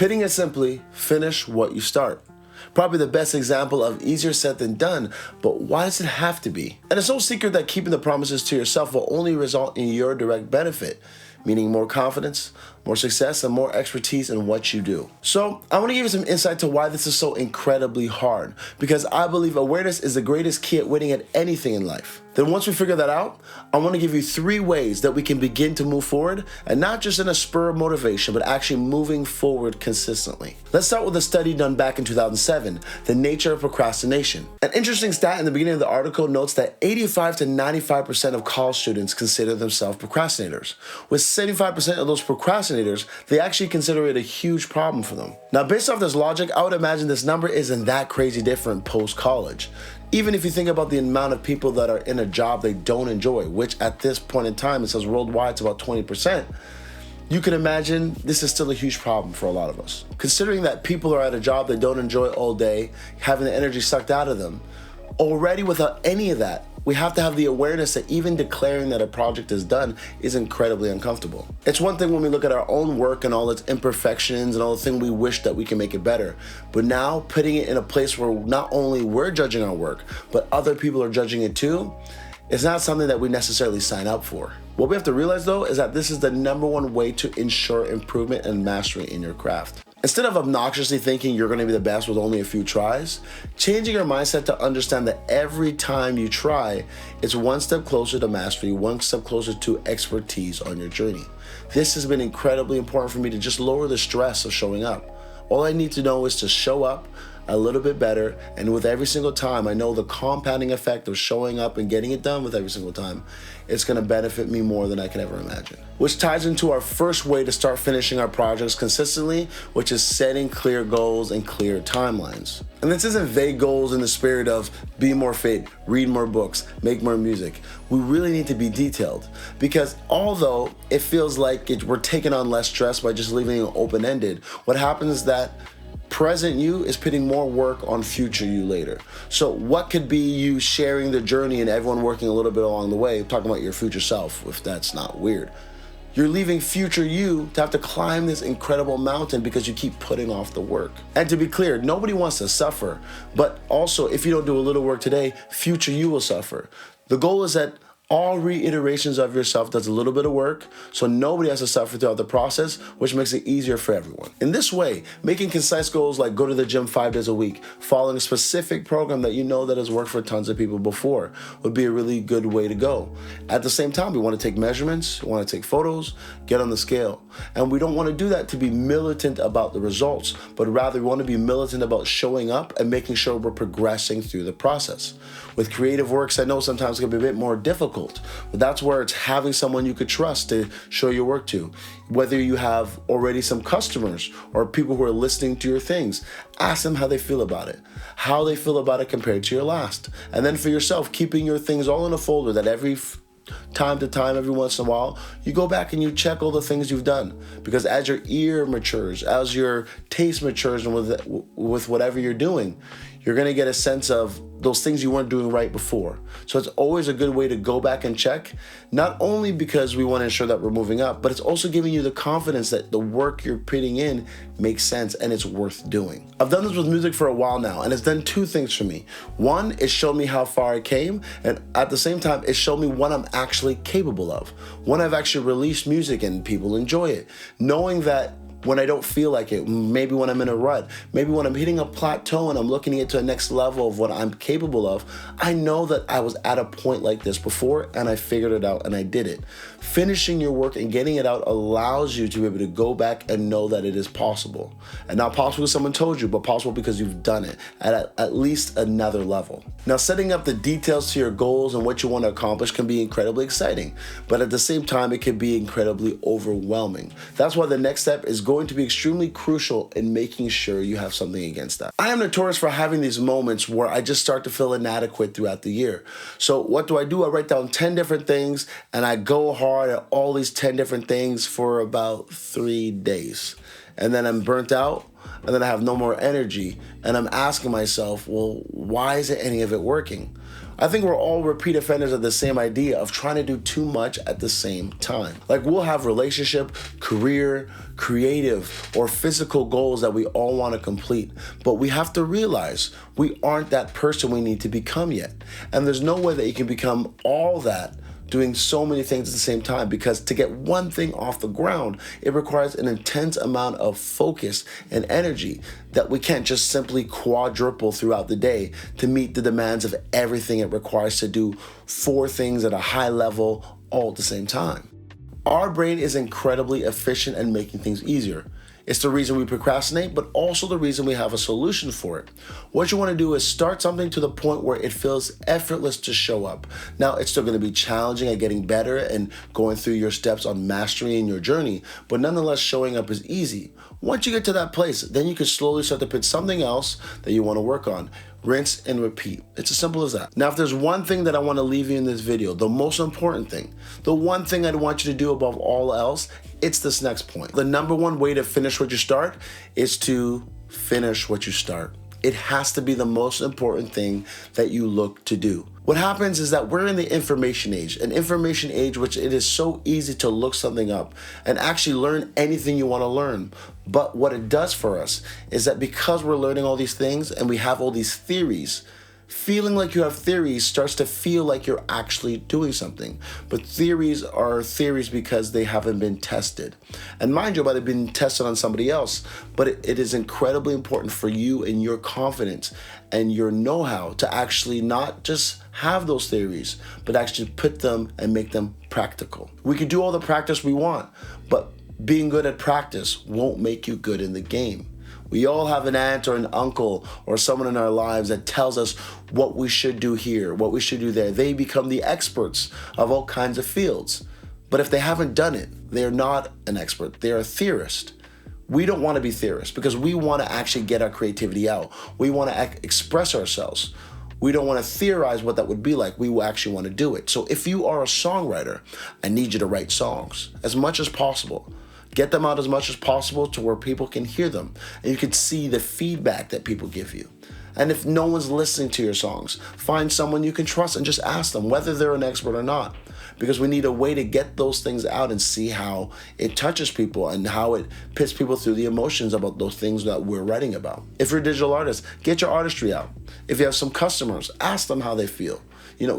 Putting it simply, finish what you start. Probably the best example of easier said than done, but why does it have to be? And it's no secret that keeping the promises to yourself will only result in your direct benefit, meaning more confidence, more success, and more expertise in what you do. So I want to give you some insight to why this is so incredibly hard, because I believe awareness is the greatest key at winning at anything in life. Then once we figure that out, I want to give you 3 ways that we can begin to move forward, and not just in a spur of motivation, but actually moving forward consistently. Let's start with a study done back in 2007, The Nature of Procrastination. An interesting stat in the beginning of the article notes that 85 to 95% of college students consider themselves procrastinators. With 75% of those procrastinators, they actually consider it a huge problem for them. Now, based off this logic, I would imagine this number isn't that crazy different post-college. Even if you think about the amount of people that are in a job they don't enjoy, which at this point in time, it says worldwide it's about 20%, you can imagine this is still a huge problem for a lot of us. Considering that people are at a job they don't enjoy all day, having the energy sucked out of them, already without any of that, we have to have the awareness that even declaring that a project is done is incredibly uncomfortable. It's one thing when we look at our own work and all its imperfections and all the things we wish that we can make it better, but now putting it in a place where not only we're judging our work, but other people are judging it too, is not something that we necessarily sign up for. What we have to realize though is that this is the #1 way to ensure improvement and mastery in your craft. Instead of obnoxiously thinking you're going to be the best with only a few tries, changing your mindset to understand that every time you try, it's one step closer to mastery, one step closer to expertise on your journey. This has been incredibly important for me to just lower the stress of showing up. All I need to know is to show up a little bit better, and with every single time, I know the compounding effect of showing up and getting it done with every single time, it's going to benefit me more than I can ever imagine. Which ties into our first way to start finishing our projects consistently, which is setting clear goals and clear timelines. And this isn't vague goals in the spirit of be more fit, read more books, make more music. We really need to be detailed, because although it feels like we're taking on less stress by just leaving it open-ended, what happens is that present you is putting more work on future you later. So what could be you sharing the journey and everyone working a little bit along the way, talking about your future self, if that's not weird. You're leaving future you to have to climb this incredible mountain because you keep putting off the work. And to be clear, nobody wants to suffer, but also if you don't do a little work today, future you will suffer. The goal is that all reiterations of yourself does a little bit of work, so nobody has to suffer throughout the process, which makes it easier for everyone. In this way, making concise goals like go to the gym 5 days a week, following a specific program that you know that has worked for tons of people before would be a really good way to go. At the same time, we want to take measurements, we want to take photos, get on the scale. And we don't want to do that to be militant about the results, but rather we want to be militant about showing up and making sure we're progressing through the process. With creative works, I know sometimes it can be a bit more difficult, but that's where it's having someone you could trust to show your work to. Whether you have already some customers or people who are listening to your things, ask them how they feel about it, compared to your last. And then for yourself, keeping your things all in a folder that every time to time, every once in a while, you go back and you check all the things you've done. Because as your ear matures, as your taste matures and with whatever you're doing, you're going to get a sense of those things you weren't doing right before. So it's always a good way to go back and check, not only because we want to ensure that we're moving up, but it's also giving you the confidence that the work you're putting in makes sense and it's worth doing. I've done this with music for a while now, and it's done 2 things for me. One, it showed me how far I came, and at the same time, it showed me what I'm actually capable of. When I've actually released music and people enjoy it, knowing that when I don't feel like it, maybe when I'm in a rut, maybe when I'm hitting a plateau and I'm looking to get to a next level of what I'm capable of, I know that I was at a point like this before and I figured it out and I did it. Finishing your work and getting it out allows you to be able to go back and know that it is possible. And not possible because someone told you, but possible because you've done it at least another level. Now, setting up the details to your goals and what you want to accomplish can be incredibly exciting, but at the same time, it can be incredibly overwhelming. That's why the next step is going to be extremely crucial in making sure you have something against that. I am notorious for having these moments where I just start to feel inadequate throughout the year. So what do? I write down 10 different things and I go hard at all these 10 different things for about 3 days. And then I'm burnt out, and then I have no more energy, and I'm asking myself, well, why isn't any of it working? I think we're all repeat offenders of the same idea of trying to do too much at the same time. Like we'll have relationship, career, creative, or physical goals that we all want to complete, but we have to realize we aren't that person we need to become yet. And there's no way that you can become all that doing so many things at the same time, because to get one thing off the ground, it requires an intense amount of focus and energy that we can't just simply quadruple throughout the day to meet the demands of everything it requires to do 4 things at a high level all at the same time. Our brain is incredibly efficient at making things easier. It's the reason we procrastinate, but also the reason we have a solution for it. What you want to do is start something to the point where it feels effortless to show up. Now, it's still going to be challenging at getting better and going through your steps on mastering your journey, but nonetheless, showing up is easy. Once you get to that place, then you can slowly start to pick something else that you want to work on. Rinse and repeat. It's as simple as that. Now, if there's one thing that I want to leave you in this video, the most important thing, the one thing I'd want you to do above all else, it's this next point. The number one way to finish what you start is to finish what you start. It has to be the most important thing that you look to do. What happens is that we're in the information age, an information age which it is so easy to look something up and actually learn anything you want to learn. But what it does for us is that because we're learning all these things and we have all these theories, feeling like you have theories starts to feel like you're actually doing something. But theories are theories because they haven't been tested. And mind you, it might have been tested on somebody else, but it is incredibly important for you and your confidence and your know-how to actually not just have those theories, but actually put them and make them practical. We can do all the practice we want, but being good at practice won't make you good in the game. We all have an aunt or an uncle or someone in our lives that tells us what we should do here, what we should do there. They become the experts of all kinds of fields. But if they haven't done it, they're not an expert. They're a theorist. We don't want to be theorists because we want to actually get our creativity out. We want to express ourselves. We don't want to theorize what that would be like. We actually want to do it. So if you are a songwriter, I need you to write songs as much as possible. Get them out as much as possible to where people can hear them and you can see the feedback that people give you. And if no one's listening to your songs, find someone you can trust and just ask them whether they're an expert or not. Because we need a way to get those things out and see how it touches people and how it puts people through the emotions about those things that we're writing about. If you're a digital artist, get your artistry out. If you have some customers, ask them how they feel.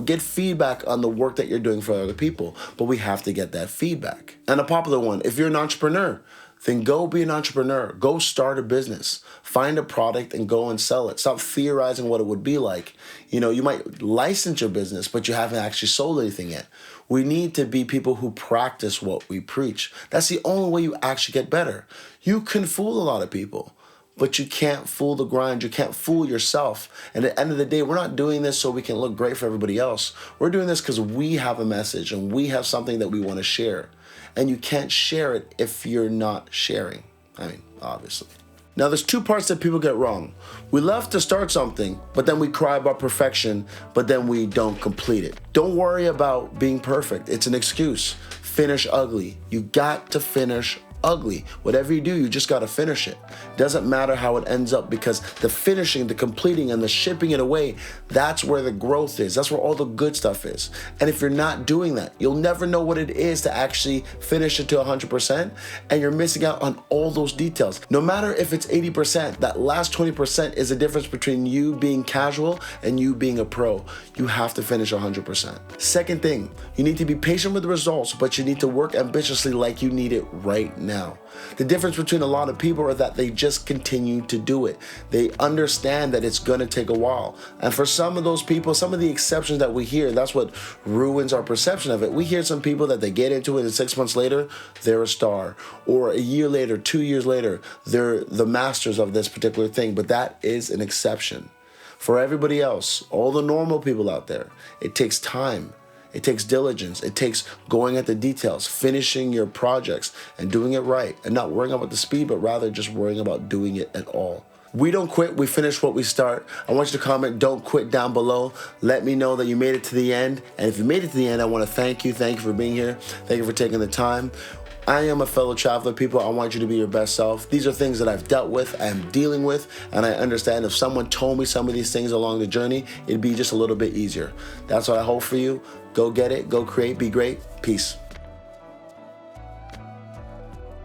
Get feedback on the work that you're doing for other people, but we have to get that feedback. And a popular one, if you're an entrepreneur, then go be an entrepreneur. Go start a business. Find a product and go and sell it. Stop theorizing what it would be like. You might license your business, but you haven't actually sold anything yet. We need to be people who practice what we preach. That's the only way you actually get better. You can fool a lot of people, but you can't fool the grind. You can't fool yourself. And at the end of the day, we're not doing this so we can look great for everybody else. We're doing this because we have a message and we have something that we want to share. And you can't share it if you're not sharing. Obviously. Now, there's 2 parts that people get wrong. We love to start something, but then we cry about perfection, but then we don't complete it. Don't worry about being perfect. It's an excuse. Finish ugly. You got to finish ugly. Whatever you do, you just got to finish it. Doesn't matter how it ends up, because the finishing, the completing, and the shipping it away, that's where the growth is. That's where all the good stuff is. And if you're not doing that, you'll never know what it is to actually finish it to 100%, and you're missing out on all those details. No matter if it's 80%, that last 20% is the difference between you being casual and you being a pro. You have to finish 100%. Second thing, you need to be patient with the results, but you need to work ambitiously like you need it right now. The difference between a lot of people are that they just continue to do it. They understand that it's going to take a while. And for some of those people, some of the exceptions that we hear, that's what ruins our perception of it. We hear some people that they get into it and 6 months later, they're a star. Or a year later, 2 years later, they're the masters of this particular thing. But that is an exception. For everybody else, all the normal people out there, it takes time. It takes diligence. It takes going at the details, finishing your projects and doing it right, and not worrying about the speed, but rather just worrying about doing it at all. We don't quit, we finish what we start. I want you to comment, don't quit, down below. Let me know that you made it to the end. And if you made it to the end, I want to thank you. Thank you for being here. Thank you for taking the time. I am a fellow traveler, people. I want you to be your best self. These are things that I've dealt with, I am dealing with, and I understand if someone told me some of these things along the journey, it'd be just a little bit easier. That's what I hope for you. Go get it, go create, be great. Peace.